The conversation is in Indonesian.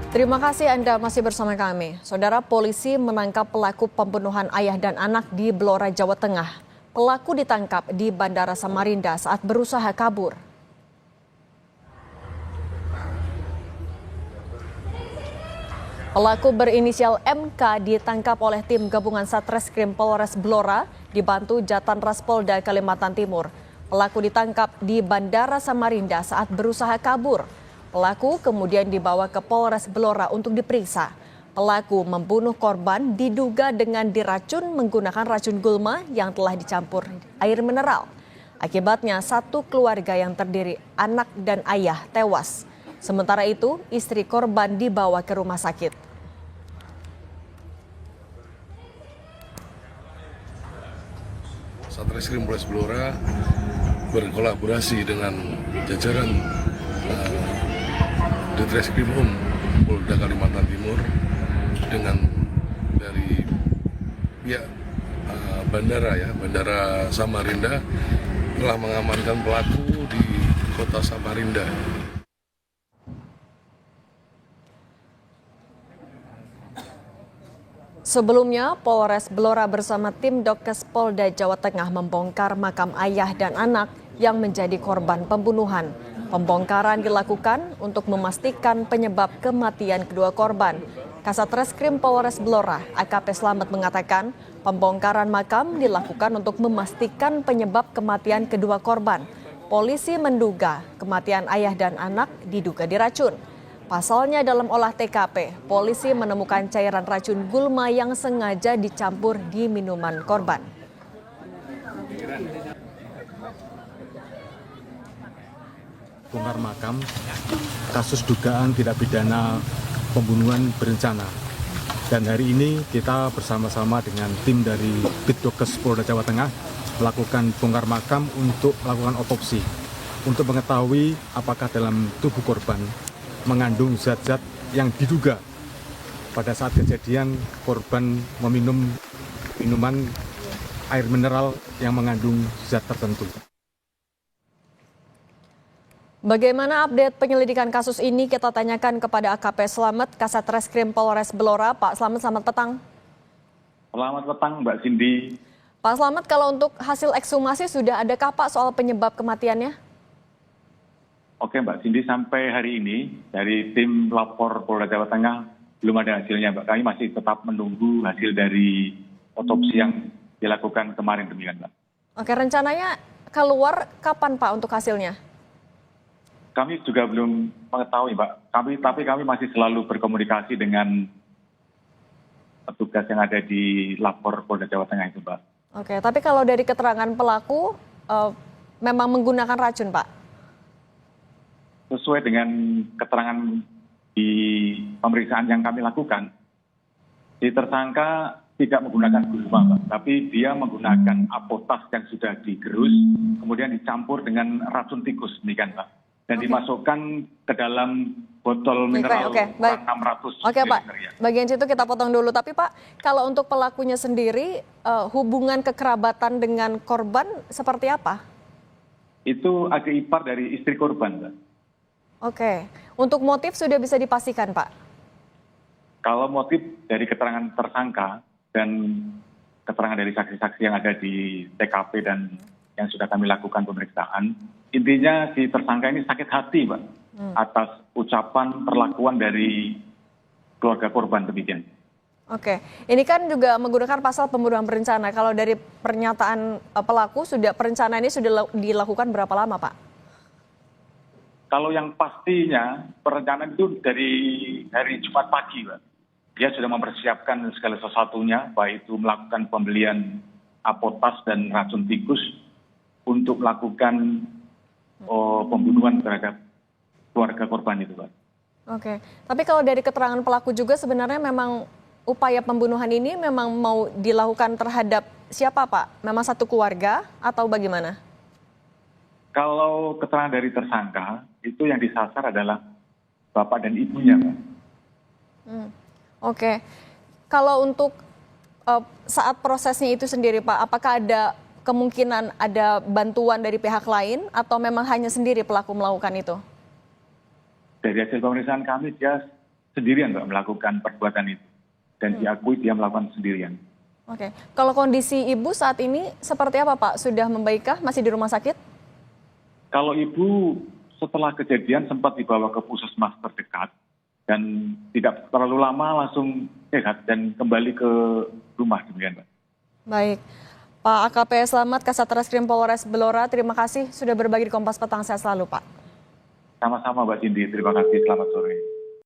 Terima kasih Anda masih bersama kami. Saudara, polisi menangkap pelaku pembunuhan ayah dan anak di Blora, Jawa Tengah. Pelaku ditangkap di Bandara Samarinda saat berusaha kabur. Pelaku berinisial MK ditangkap oleh tim gabungan Satreskrim Polres Blora dibantu Jatanras Polda Kalimantan Timur. Pelaku ditangkap di Bandara Samarinda saat berusaha kabur. Pelaku kemudian dibawa ke Polres Blora untuk diperiksa. Pelaku membunuh korban diduga dengan diracun menggunakan racun gulma yang telah dicampur air mineral. Akibatnya satu keluarga yang terdiri anak dan ayah tewas. Sementara itu istri korban dibawa ke rumah sakit. Satreskrim Polres Blora berkolaborasi dengan jajaran Ditreskrimum Polda Kalimantan Timur dengan dari pihak Bandara Samarinda telah mengamankan pelaku di kota Samarinda. Sebelumnya, Polres Blora bersama tim Dokes Polda Jawa Tengah membongkar makam ayah dan anak yang menjadi korban pembunuhan. Pembongkaran dilakukan untuk memastikan penyebab kematian kedua korban. Kasat Reskrim Polres Blora, AKP Slamet mengatakan, pembongkaran makam dilakukan untuk memastikan penyebab kematian kedua korban. Polisi menduga kematian ayah dan anak diduga diracun. Pasalnya dalam olah TKP, polisi menemukan cairan racun gulma yang sengaja dicampur di minuman korban. Bongkar makam, kasus dugaan tindak pidana pembunuhan berencana. Dan hari ini kita bersama-sama dengan tim dari Bitdokes Polda Jawa Tengah melakukan bongkar makam untuk melakukan otopsi. Untuk mengetahui apakah dalam tubuh korban mengandung zat-zat yang diduga pada saat kejadian korban meminum minuman air mineral yang mengandung zat tertentu. Bagaimana update penyelidikan kasus ini kita tanyakan kepada AKP Slamet, Kasat Reskrim Polres Blora. Pak Slamet, selamat petang. Selamat petang Mbak Cindy. Pak Slamet, kalau untuk hasil ekshumasi sudah adakah Pak soal penyebab kematiannya? Oke Mbak Cindy, sampai hari ini dari tim lapor Polda Jawa Tengah belum ada hasilnya Mbak. Kami masih tetap menunggu hasil dari otopsi yang dilakukan kemarin demikian Mbak. Oke, rencananya keluar kapan Pak untuk hasilnya? Kami juga belum mengetahui Mbak, tapi kami masih selalu berkomunikasi dengan petugas yang ada di lapor Polda Jawa Tengah itu Mbak. Oke, tapi kalau dari keterangan pelaku memang menggunakan racun Pak? Sesuai dengan keterangan di pemeriksaan yang kami lakukan, si tersangka tidak menggunakan gulma Mbak, tapi dia menggunakan apotas yang sudah digerus, kemudian dicampur dengan racun tikus demikian Mbak. Dan dimasukkan ke dalam botol mineral baik. 600 Oke Pak, ya. bagian situ kita potong dulu. Tapi Pak, kalau untuk pelakunya sendiri, hubungan kekerabatan dengan korban seperti apa? Itu adik ipar dari istri korban Mbak. Oke, untuk motif sudah bisa dipastikan Pak? Kalau motif dari keterangan tersangka dan keterangan dari saksi-saksi yang ada di TKP dan yang sudah kami lakukan pemeriksaan, intinya si tersangka ini sakit hati Mbak, atas ucapan perlakuan dari keluarga korban demikian. Oke, ini kan juga menggunakan pasal pembunuhan berencana. Kalau dari pernyataan pelaku, perencanaan ini sudah dilakukan berapa lama Pak? Kalau yang pastinya perencanaan itu dari hari Jumat pagi Mbak. Dia sudah mempersiapkan segala sesuatunya, baik itu melakukan pembelian apotas dan racun tikus untuk melakukan pembunuhan terhadap keluarga korban itu Pak. Oke, tapi kalau dari keterangan pelaku juga sebenarnya memang upaya pembunuhan ini memang mau dilakukan terhadap siapa Pak? Memang satu keluarga atau bagaimana? Kalau keterangan dari tersangka, itu yang disasar adalah bapak dan ibunya Pak. Oke, kalau untuk saat prosesnya itu sendiri Pak, apakah ada kemungkinan ada bantuan dari pihak lain atau memang hanya sendiri pelaku melakukan itu? Dari hasil pemeriksaan kami, dia sendirian Mbak melakukan perbuatan itu. Dan diakui dia melakukan sendirian. Oke, kalau kondisi ibu saat ini seperti apa Pak? Sudah membaikkah? Masih di rumah sakit? Kalau ibu setelah kejadian sempat dibawa ke puskesmas terdekat dan tidak terlalu lama langsung sehat dan kembali ke rumah demikian Mbak. Baik, Pak AKP Slamet Kasat Reskrim Polres Blora, terima kasih sudah berbagi di Kompas Petang. Sehat selalu Pak. Sama-sama Mbak Cindy, terima kasih, selamat sore.